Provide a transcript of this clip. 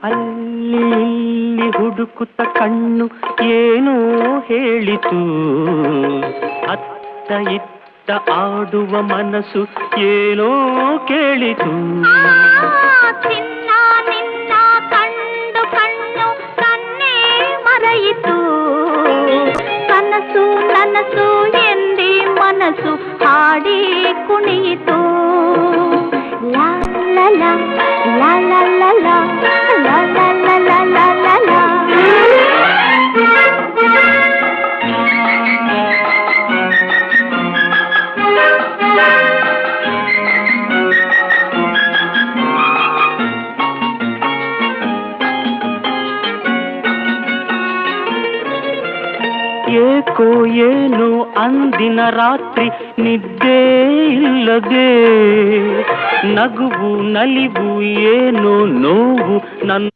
ಅಲ್ಲಿ ಇಲ್ಲಿ ಹುಡುಕುತ್ತ ಕಣ್ಣು ಏನೋ ಹೇಳಿತು, ಅತ್ತ ಇತ್ತ ಆಡುವ ಮನಸ್ಸು ಏನೋ ಕೇಳಿತು. ಚಿನ್ನ ನಿನ್ನ ಕಂಡು ಕಣ್ಣು ಕಣ್ಣೇ ಮರೆಯಿತು, ಕನಸು ನನಸು ಎಂದಿ ಮನಸ್ಸು ಹಾಡಿ ಕುಣಿಯಿತು. ಲಾ ಲಾ ಲಾ ಲಾ ಲಾ ಲಾ ಲಾ ಲಾ ಲಾ ಲಾ ಲಾ ಲಾ ಲಾ. ಏಕೋ ಏನು ಅಂದಿನ ರಾತ್ರಿ ನಿದ್ದೆ ಇಲ್ಲದೆ, ನಗುವು ನಲಿವು ಏನೋ ನೋವು ನನ್ನ